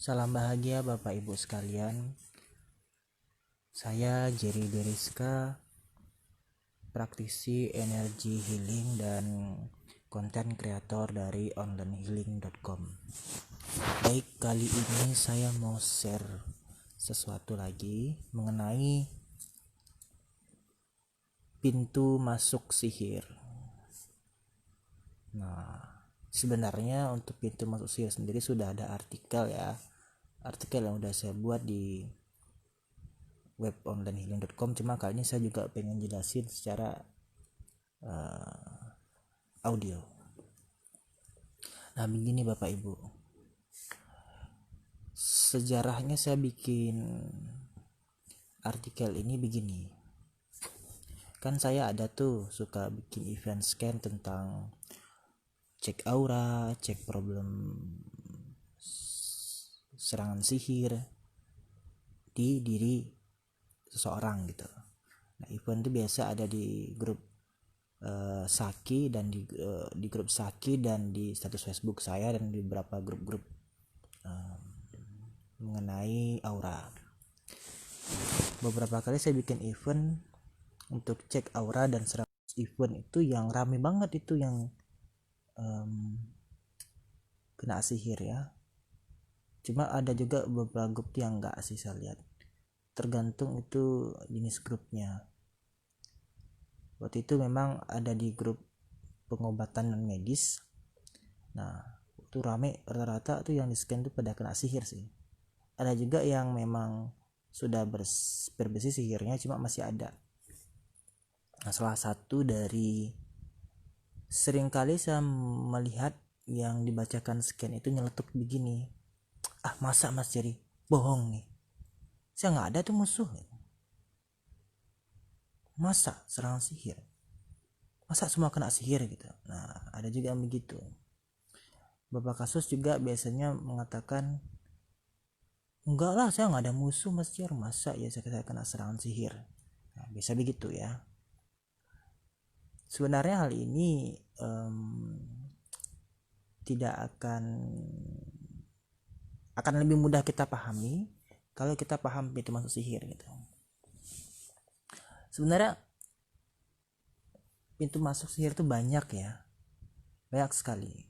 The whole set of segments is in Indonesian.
Salam bahagia Bapak Ibu sekalian. Saya Jerry Deriska, praktisi energi healing dan konten kreator dari onlinehealing.com. Baik, kali ini saya mau share sesuatu lagi mengenai pintu masuk sihir. Nah, sebenarnya untuk pintu masuk sihir sendiri sudah ada artikel yang udah saya buat di web onlinehealing.com, cuma kali ini saya juga pengen jelasin secara audio. Nah, begini Bapak Ibu, sejarahnya saya bikin artikel ini begini. Kan saya ada tuh suka bikin event scan tentang cek aura, cek problem serangan sihir di diri seseorang gitu. Nah, event itu biasa ada di grup Saki dan di grup Saki dan di status Facebook saya dan di beberapa grup-grup mengenai aura. Beberapa kali saya bikin event untuk cek aura dan serangan. Event itu yang rame banget itu yang kena sihir ya. Cuma ada juga beberapa grup yang enggak sih, saya lihat tergantung itu jenis grupnya. Waktu itu memang ada di grup pengobatan non medis. Nah, itu rame, rata-rata tuh yang di scan tuh pada kena sihir sih. Ada juga yang memang sudah bersih sihirnya cuma masih ada. Nah, salah satu dari seringkali saya melihat yang dibacakan scan itu nyeletuk begini, masa Mas Jerry bohong nih, saya nggak ada tuh musuh, masa serangan sihir, masa semua kena sihir gitu. Nah, ada juga yang begitu. Beberapa kasus juga biasanya mengatakan, enggak lah, saya nggak ada musuh Mas Jer, masa ya saya kena serangan sihir. Nah, bisa begitu ya. Sebenarnya hal ini tidak akan lebih mudah kita pahami kalau kita paham pintu masuk sihir gitu. Sebenarnya pintu masuk sihir itu banyak sekali.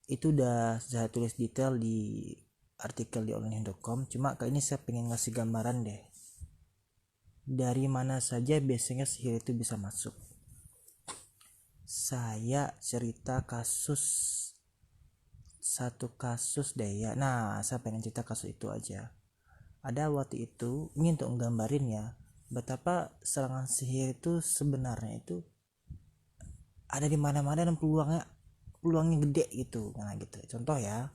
Itu udah saya tulis detail di artikel di online.com, cuma kali ini saya pengen ngasih gambaran deh dari mana saja biasanya sihir itu bisa masuk. Saya cerita satu kasus deh ya. Nah, saya pengen cerita kasus itu aja. Ada waktu itu, ini untuk nggambarin ya betapa serangan sihir itu sebenarnya itu ada di mana-mana dan peluangnya gede gitu. Nah gitu, contoh ya,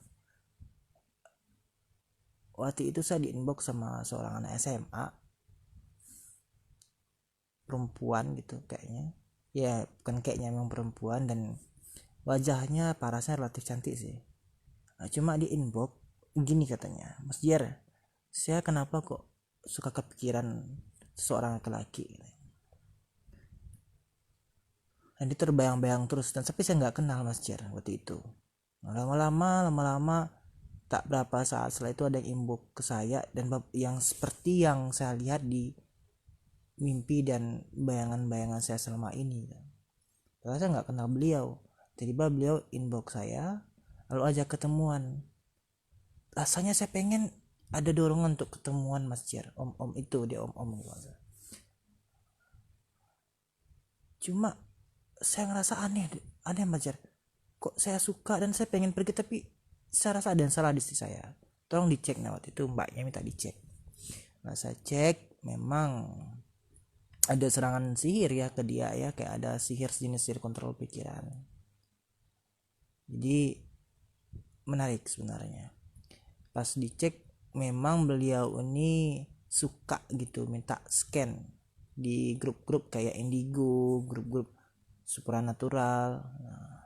waktu itu saya di inbox sama seorang anak SMA perempuan gitu kayaknya ya, bukan kayaknya, memang perempuan dan wajahnya parasnya relatif cantik sih. Nah, cuma di inbox gini katanya, Mas Jer, saya kenapa kok suka kepikiran seorang laki-laki, dan dia terbayang-bayang terus, dan tapi saya nggak kenal Mas Jer waktu itu. Lama-lama tak berapa saat setelah itu ada yang inbox ke saya dan yang seperti yang saya lihat di mimpi dan bayangan-bayangan saya selama ini. Padahal saya nggak kenal beliau. Tiba-tiba beliau inbox saya lalu ajak ketemuan. Rasanya saya pengen ada dorongan untuk ketemuan Mas Jer, om itu dia om gitu. Cuma saya ngerasa aneh Mas Jer, kok saya suka dan saya pengen pergi, tapi saya rasa ada yang salah di sisi saya. Tolong dicek. Nah, waktu itu mbaknya minta dicek. Nah, saya cek, memang ada serangan sihir ya ke dia ya, kayak ada sihir jenis sihir kontrol pikiran. Jadi menarik sebenarnya. Pas dicek memang beliau ini suka gitu minta scan di grup-grup kayak Indigo, grup-grup supranatural. Nah,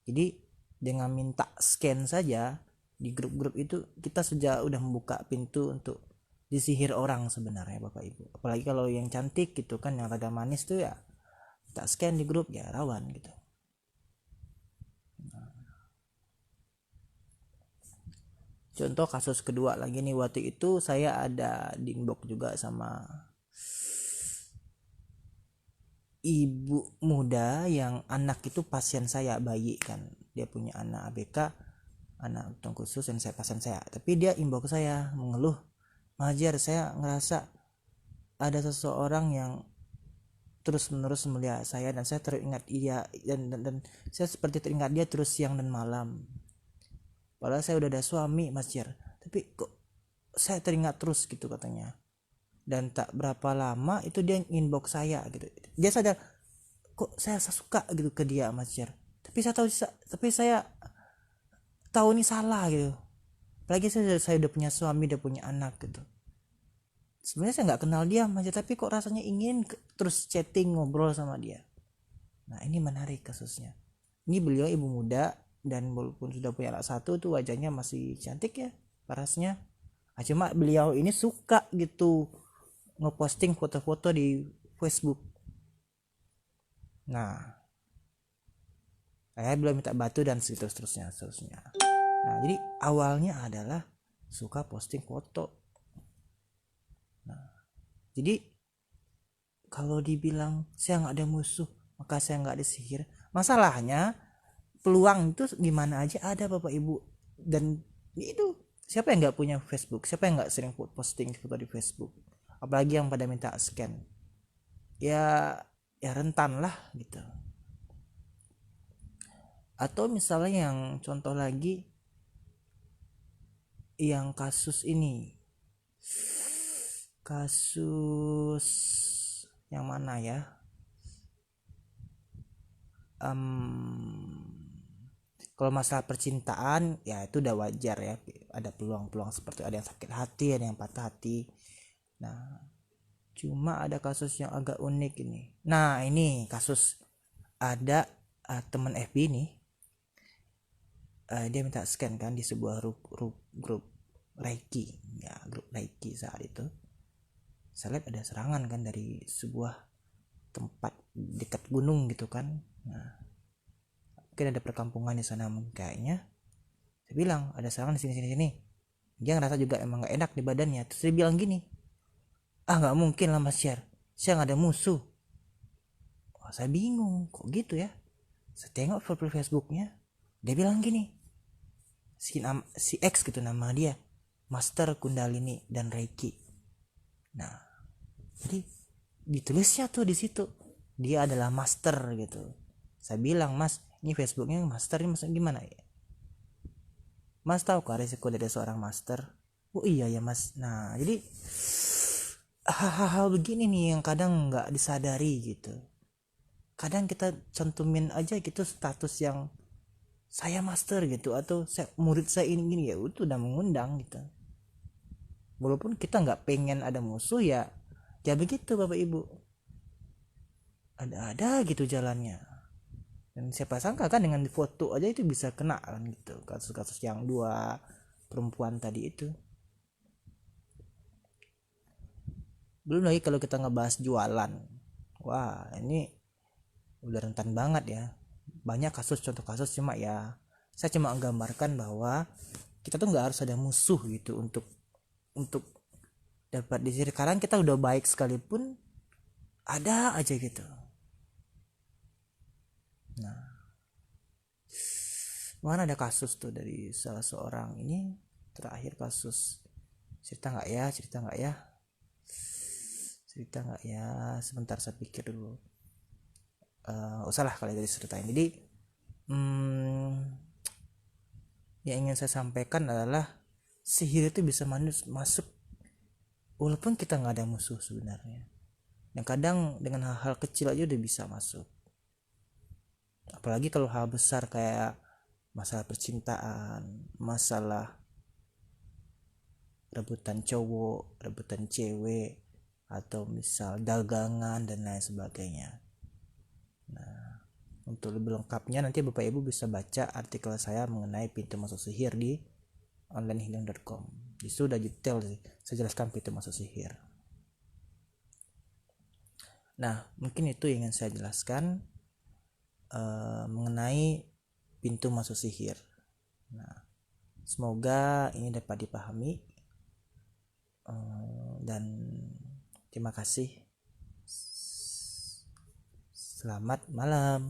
jadi dengan minta scan saja di grup-grup itu kita sudah udah membuka pintu untuk disihir orang sebenarnya Bapak Ibu. Apalagi kalau yang cantik gitu kan, yang rada manis tuh ya tak scan di grup ya rawan gitu. Contoh kasus kedua lagi nih, waktu itu saya ada di inbox juga sama ibu muda yang anak itu pasien saya, bayi kan, dia punya anak ABK, anak kebutuhan khusus, dan saya pasien saya, tapi dia inbox saya mengeluh, Majar, saya ngerasa ada seseorang yang terus menerus melihat saya dan saya teringat dia, dan saya seperti teringat dia terus siang dan malam. Padahal saya udah ada suami, Mas Jer, tapi kok saya teringat terus gitu katanya. Dan tak berapa lama itu dia inbox saya gitu. Dia sadar kok saya suka gitu ke dia, Mas Jer. Tapi saya tahu ini salah gitu. Apalagi saya udah punya suami, udah punya anak gitu. Sebenarnya saya nggak kenal dia, Mas Jer, tapi kok rasanya ingin terus chatting, ngobrol sama dia. Nah, ini menarik kasusnya. Ini beliau ibu muda, dan walaupun sudah punya anak satu tuh wajahnya masih cantik ya, parasnya. Cuma beliau ini suka gitu ngeposting foto-foto di Facebook. Nah, saya belum minta batu dan seterusnya. Nah, jadi awalnya adalah suka posting foto. Nah, jadi kalau dibilang saya nggak ada musuh, maka saya nggak disihir. Masalahnya peluang itu gimana aja ada, Bapak Ibu. Dan itu siapa yang nggak punya Facebook, siapa yang nggak sering posting foto di Facebook, apalagi yang pada minta scan, ya rentan lah gitu. Atau misalnya yang contoh lagi, yang kasus ini, kasus yang mana ya, kalau masalah percintaan ya itu udah wajar ya, ada peluang-peluang seperti ada yang sakit hati, ada yang patah hati. Nah, cuma ada kasus yang agak unik ini. Nah, ini kasus ada teman FB ini, dia minta scan kan di sebuah grup Reiki ya, grup Reiki. Saat itu saya lihat ada serangan kan dari sebuah tempat dekat gunung gitu kan. Nah, mungkin ada perkampungan di sana kayaknya. Saya bilang ada serangan di sini. Dia ngerasa juga emang gak enak di badannya. Terus dia bilang gini, nggak mungkin lah Mas Syar, saya nggak ada musuh. Saya bingung kok gitu ya. Saya tengok profil Facebooknya, dia bilang gini, si X gitu nama dia, Master Kundalini dan Reiki. Nah, jadi ditulisnya tuh di situ dia adalah master gitu. Saya bilang, Mas, ini Facebooknya master, ini maksudnya gimana ya? Mas tahu kan resiko dari seorang master? Oh iya ya Mas. Nah, jadi hal-hal begini nih yang kadang nggak disadari gitu. Kadang kita cantumin aja gitu status yang saya master gitu, atau murid saya ini gini, ya itu udah mengundang gitu. Walaupun kita nggak pengen ada musuh ya begitu Bapak Ibu. Ada gitu jalannya. Dan siapa sangka kan dengan foto aja itu bisa kena kan gitu, kasus-kasus yang dua perempuan tadi itu. Belum lagi kalau kita ngebahas jualan, wah ini udah rentan banget ya. Banyak contoh kasus, cuma ya saya cuma menggambarkan bahwa kita tuh nggak harus ada musuh gitu untuk dapat disir. Sekarang kita udah baik sekalipun ada aja gitu. Nah, mana ada kasus tuh dari salah seorang ini, terakhir kasus, cerita nggak ya sebentar saya pikir dulu. Usahlah kali dari ceritain. Jadi yang ingin saya sampaikan adalah sihir itu bisa masuk walaupun kita nggak ada musuh sebenarnya. Dan kadang dengan hal-hal kecil aja udah bisa masuk. Apalagi kalau hal besar kayak masalah percintaan, masalah rebutan cowok, rebutan cewek, atau misal dagangan dan lain sebagainya. Nah, untuk lebih lengkapnya nanti Bapak Ibu bisa baca artikel saya mengenai pintu masuk sihir di onlinehealing.com. Di situ udah detail sih, saya jelaskan pintu masuk sihir. Nah, mungkin itu yang ingin saya jelaskan mengenai pintu masuk sihir. Nah, Semoga ini dapat dipahami, dan terima kasih. Selamat malam.